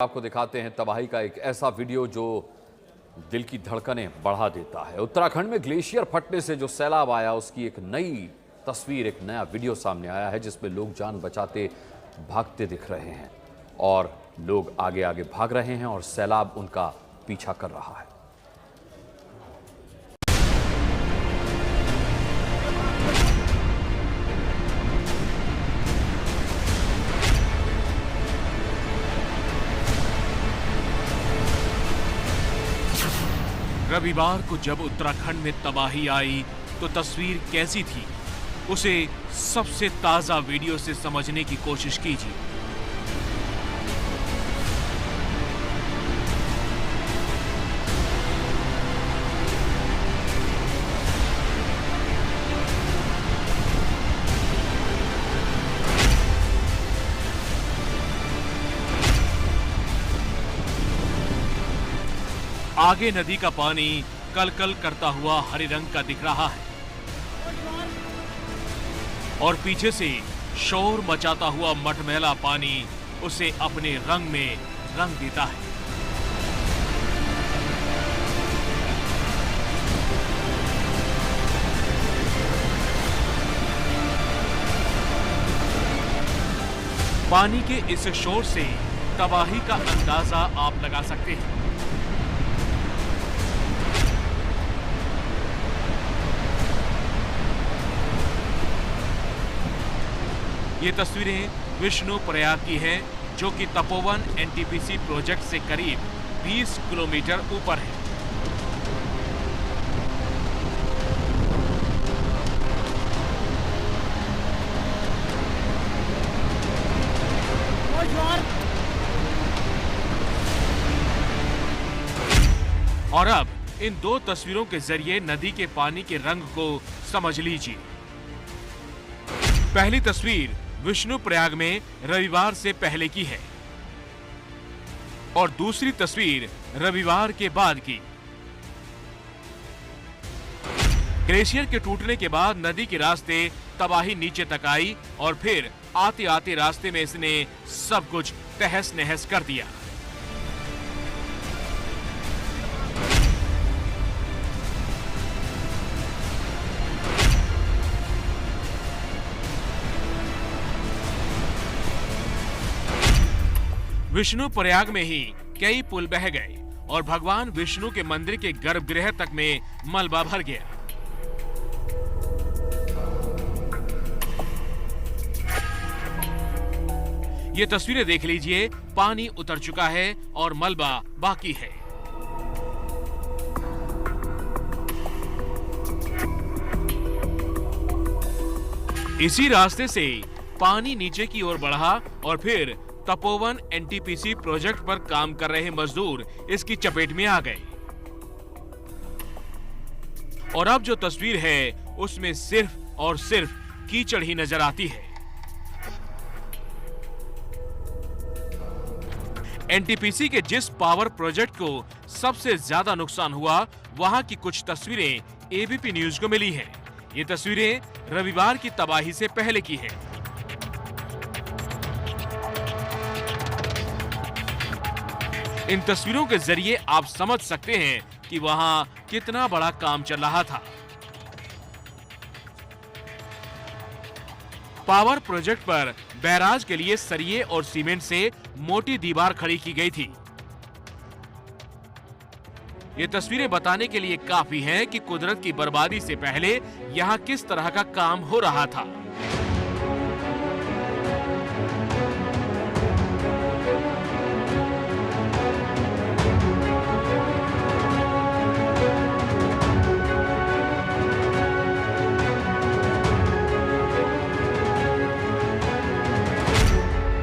आपको दिखाते हैं तबाही का एक ऐसा वीडियो जो दिल की धड़कनें बढ़ा देता है। उत्तराखंड में ग्लेशियर फटने से जो सैलाब आया उसकी एक नई तस्वीर, एक नया वीडियो सामने आया है जिसमें लोग जान बचाते भागते दिख रहे हैं और लोग आगे आगे भाग रहे हैं और सैलाब उनका पीछा कर रहा है। रविवार को जब उत्तराखंड में तबाही आई तो तस्वीर कैसी थी, उसे सबसे ताजा वीडियो से समझने की कोशिश कीजिए। आगे नदी का पानी कलकल करता हुआ हरे रंग का दिख रहा है और पीछे से शोर मचाता हुआ मटमैला पानी उसे अपने रंग में रंग देता है। पानी के इस शोर से तबाही का अंदाजा आप लगा सकते हैं। ये तस्वीरें विष्णु प्रयाग की हैं, जो कि तपोवन एनटीपीसी प्रोजेक्ट से करीब 20 किलोमीटर ऊपर है। और अब इन दो तस्वीरों के जरिए नदी के पानी के रंग को समझ लीजिए। पहली तस्वीर विष्णु प्रयाग में रविवार से पहले की है और दूसरी तस्वीर रविवार के बाद की। ग्लेशियर के टूटने के बाद नदी के रास्ते तबाही नीचे तक आई और फिर आते आते रास्ते में इसने सब कुछ तहस नहस कर दिया। विष्णु प्रयाग में ही कई पुल बह गए और भगवान विष्णु के मंदिर के गर्भगृह तक में मलबा भर गया। ये तस्वीरें देख लीजिए, पानी उतर चुका है और मलबा बाकी है। इसी रास्ते से पानी नीचे की ओर बढ़ा और फिर तपोवन एनटीपीसी प्रोजेक्ट पर काम कर रहे मजदूर इसकी चपेट में आ गए और अब जो तस्वीर है उसमें सिर्फ और सिर्फ कीचड़ ही नजर आती है। एनटीपीसी के जिस पावर प्रोजेक्ट को सबसे ज्यादा नुकसान हुआ, वहां की कुछ तस्वीरें एबीपी न्यूज को मिली हैं। ये तस्वीरें रविवार की तबाही से पहले की हैं। इन तस्वीरों के जरिए आप समझ सकते हैं कि वहां कितना बड़ा काम चल रहा था। पावर प्रोजेक्ट पर बैराज के लिए सरिये और सीमेंट से मोटी दीवार खड़ी की गई थी। ये तस्वीरें बताने के लिए काफी हैं कि कुदरत की बर्बादी से पहले यहां किस तरह का काम हो रहा था।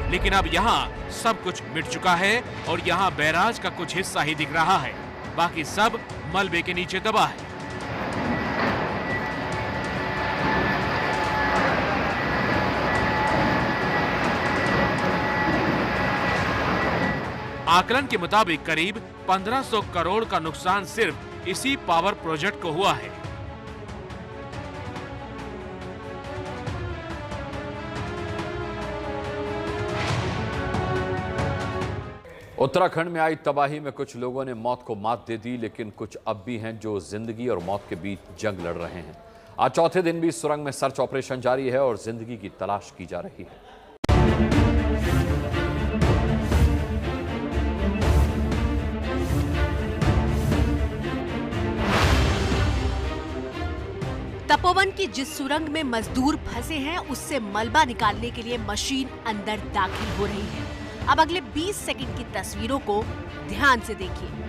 लेकिन अब यहाँ सब कुछ मिट चुका है और यहाँ बैराज का कुछ हिस्सा ही दिख रहा है, बाकी सब मलबे के नीचे दबा है। आकलन के मुताबिक करीब 1500 करोड़ का नुकसान सिर्फ इसी पावर प्रोजेक्ट को हुआ है। उत्तराखंड में आई तबाही में कुछ लोगों ने मौत को मात दे दी, लेकिन कुछ अब भी हैं जो जिंदगी और मौत के बीच जंग लड़ रहे हैं। आज चौथे दिन भी सुरंग में सर्च ऑपरेशन जारी है और जिंदगी की तलाश की जा रही है। तपोवन की जिस सुरंग में मजदूर फंसे हैं, उससे मलबा निकालने के लिए मशीन अंदर दाखिल हो रही है। अब अगले 20 सेकंड की तस्वीरों को ध्यान से देखिए।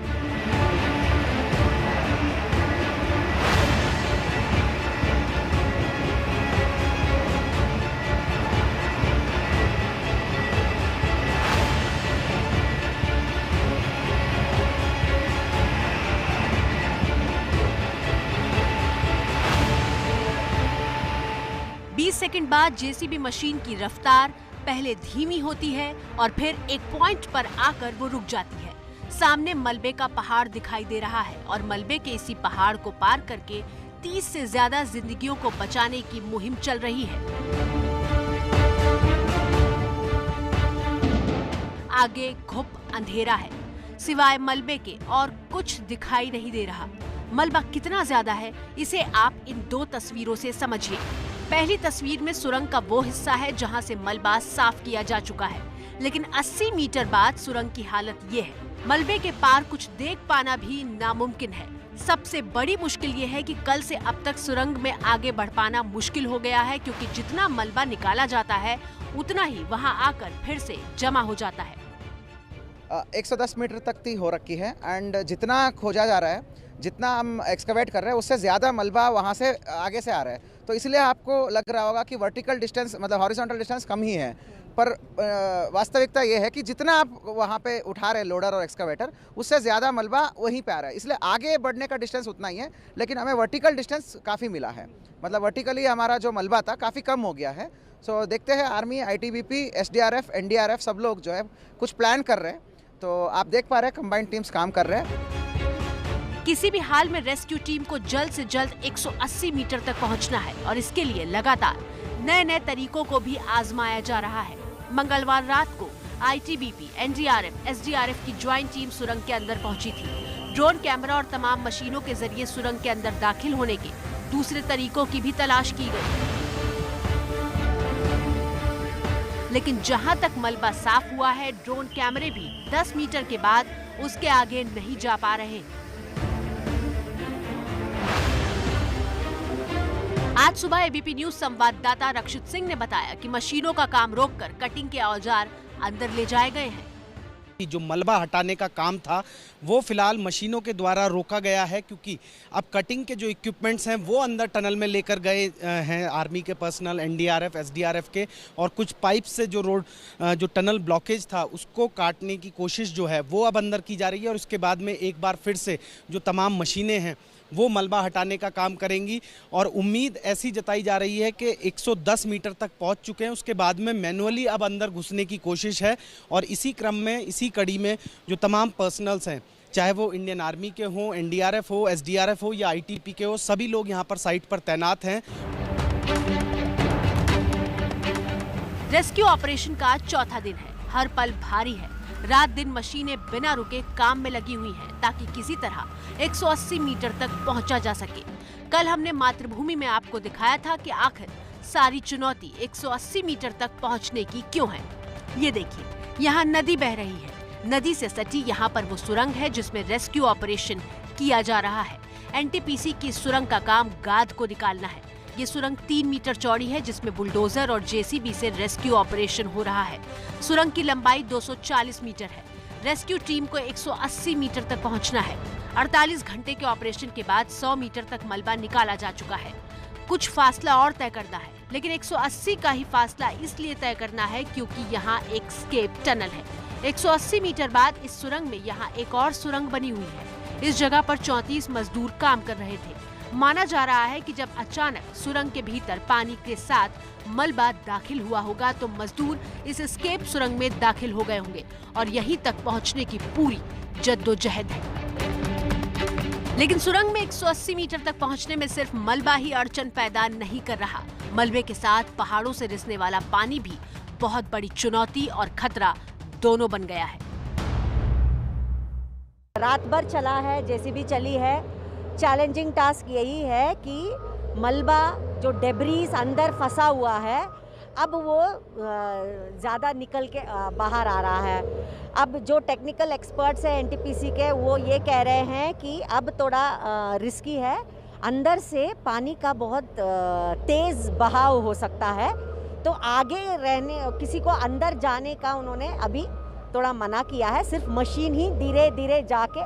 सेकंड बाद जेसीबी मशीन की रफ्तार पहले धीमी होती है और फिर एक पॉइंट पर आकर वो रुक जाती है। सामने मलबे का पहाड़ दिखाई दे रहा है और मलबे के इसी पहाड़ को पार करके 30 से ज्यादा जिंदगियों को बचाने की मुहिम चल रही है। आगे घुप अंधेरा है, सिवाय मलबे के और कुछ दिखाई नहीं दे रहा। मलबा कितना ज्यादा है, इसे आप इन दो तस्वीरों से समझिए। पहली तस्वीर में सुरंग का वो हिस्सा है जहां से मलबा साफ किया जा चुका है, लेकिन 80 मीटर बाद सुरंग की हालत ये है। मलबे के पार कुछ देख पाना भी नामुमकिन है। सबसे बड़ी मुश्किल ये है कि कल से अब तक सुरंग में आगे बढ़ पाना मुश्किल हो गया है, क्योंकि जितना मलबा निकाला जाता है उतना ही वहां आकर फिर से जमा हो जाता है। 110 मीटर तक की हो रखी है एंड जितना खोजा जा रहा है, जितना हम एक्सकवेट कर रहे हैं, उससे ज़्यादा मलबा वहाँ से आगे से आ रहा है। तो इसलिए आपको लग रहा होगा कि वर्टिकल डिस्टेंस मतलब हॉरिजॉन्टल डिस्टेंस कम ही है, पर वास्तविकता ये है कि जितना आप वहाँ पे उठा रहे हैं लोडर और एक्सकवेटर, उससे ज़्यादा मलबा वहीं पे आ रहा है। इसलिए आगे बढ़ने का डिस्टेंस उतना ही है, लेकिन हमें वर्टिकल डिस्टेंस काफ़ी मिला है। मतलब वर्टिकली हमारा जो मलबा था काफ़ी कम हो गया है। सो देखते हैं, आर्मी, ITBP, SDRF, NDRF सब लोग जो है कुछ प्लान कर रहे हैं। तो आप देख पा रहे हैं कंबाइंड टीम्स काम कर रहे हैं। किसी भी हाल में रेस्क्यू टीम को जल्द से जल्द 180 मीटर तक पहुंचना है और इसके लिए लगातार नए तरीकों को भी आजमाया जा रहा है। मंगलवार रात को ITBP, NDRF, SDRF की ज्वाइंट टीम सुरंग के अंदर पहुंची थी। ड्रोन कैमरा और तमाम मशीनों के जरिए सुरंग के अंदर दाखिल होने के दूसरे तरीकों की भी तलाश की गई, लेकिन जहां तक मलबा साफ हुआ है, ड्रोन कैमरे भी 10 मीटर के बाद उसके आगे नहीं जा पा रहे। आज सुबह ABP न्यूज संवाददाता रक्षित सिंह ने बताया कि मशीनों का काम रोककर कटिंग के औजार अंदर ले जाए गए हैं। जो मलबा हटाने का काम था वो फिलहाल मशीनों के द्वारा रोका गया है, क्योंकि अब कटिंग के जो इक्विपमेंट्स हैं वो अंदर टनल में लेकर गए हैं आर्मी के पर्सनल, NDRF, SDRF के, और कुछ पाइप से जो रोड जो टनल ब्लॉकेज था उसको काटने की कोशिश जो है वो अब अंदर की जा रही है। और उसके बाद में एक बार फिर से जो तमाम मशीनें हैं वो मलबा हटाने का काम करेंगी और उम्मीद ऐसी जताई जा रही है कि 110 मीटर तक पहुंच चुके हैं। उसके बाद में मैनुअली अब अंदर घुसने की कोशिश है और इसी क्रम में, इसी कड़ी में जो तमाम पर्सनल्स हैं, चाहे वो इंडियन आर्मी के हों, NDRF हो, SDRF हो या ITBP के हो, सभी लोग यहाँ पर साइट पर तैनात हैं। रेस्क्यू ऑपरेशन का चौथा दिन है। हर पल भारी है। रात दिन मशीनें बिना रुके काम में लगी हुई हैं ताकि किसी तरह 180 मीटर तक पहुंचा जा सके। कल हमने मातृभूमि में आपको दिखाया था कि आखिर सारी चुनौती 180 मीटर तक पहुंचने की क्यों है। ये देखिए, यहाँ नदी बह रही है। नदी से सटी यहाँ पर वो सुरंग है जिसमें रेस्क्यू ऑपरेशन किया जा रहा है। NTPC की सुरंग का काम गाद को निकालना है। ये सुरंग 3 मीटर चौड़ी है जिसमें बुलडोजर और JCB से रेस्क्यू ऑपरेशन हो रहा है। सुरंग की लंबाई 240 मीटर है। रेस्क्यू टीम को 180 मीटर तक पहुंचना है। 48 घंटे के ऑपरेशन के बाद 100 मीटर तक मलबा निकाला जा चुका है। कुछ फासला और तय करना है, लेकिन 180 का ही फासला इसलिए तय करना है क्योंकि यहाँ एक स्केप टनल है। 180 मीटर बाद इस सुरंग में यहाँ एक और सुरंग बनी हुई है। इस जगह पर 34 मजदूर काम कर रहे थे। माना जा रहा है कि जब अचानक सुरंग के भीतर पानी के साथ मलबा दाखिल हुआ होगा तो मजदूर इस स्केप सुरंग में दाखिल हो गए होंगे और यहीं तक पहुंचने की पूरी जद्दोजहद है। लेकिन सुरंग में 180 मीटर तक पहुंचने में सिर्फ मलबा ही अड़चन पैदा नहीं कर रहा। मलबे के साथ पहाड़ों से रिसने वाला पानी भी बहुत बड़ी चुनौती और खतरा दोनों बन गया है। रात भर चला है, जेसीबी चली है। चैलेंजिंग टास्क यही है कि मलबा जो डेब्रीज अंदर फंसा हुआ है, अब वो ज़्यादा निकल के बाहर आ रहा है। अब जो टेक्निकल एक्सपर्ट्स हैं एनटीपीसी के, वो ये कह रहे हैं कि अब थोड़ा रिस्की है, अंदर से पानी का बहुत तेज़ बहाव हो सकता है, तो आगे रहने किसी को अंदर जाने का उन्होंने अभी थोड़ा मना किया है। सिर्फ मशीन ही धीरे धीरे जाके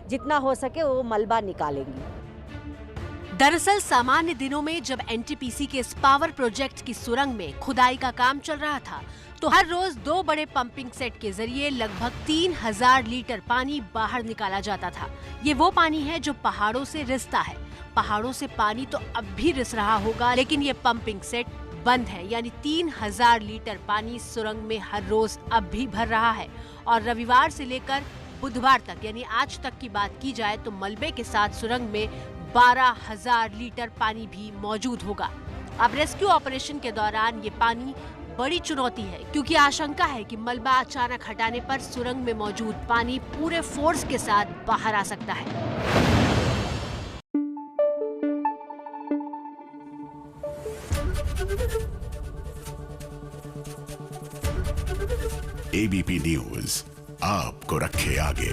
जितना हो सके वो मलबा निकालेंगी। दरअसल सामान्य दिनों में जब एनटीपीसी के इस पावर प्रोजेक्ट की सुरंग में खुदाई का काम चल रहा था, तो हर रोज 2 बड़े पंपिंग सेट के जरिए लगभग 3000 लीटर पानी बाहर निकाला जाता था। ये वो पानी है जो पहाड़ों से रिसता है। पहाड़ों से पानी तो अब भी रिस रहा होगा, लेकिन ये पंपिंग सेट बंद है, यानी 3000 लीटर पानी सुरंग में हर रोज अब भी भर रहा है। और रविवार से लेकर बुधवार तक, यानी आज तक की बात की जाए, तो मलबे के साथ सुरंग में 12,000 लीटर पानी भी मौजूद होगा। अब रेस्क्यू ऑपरेशन के दौरान ये पानी बड़ी चुनौती है, क्योंकि आशंका है कि मलबा अचानक हटाने पर सुरंग में मौजूद पानी पूरे फोर्स के साथ बाहर आ सकता है। एबीपी न्यूज आपको रखे आगे।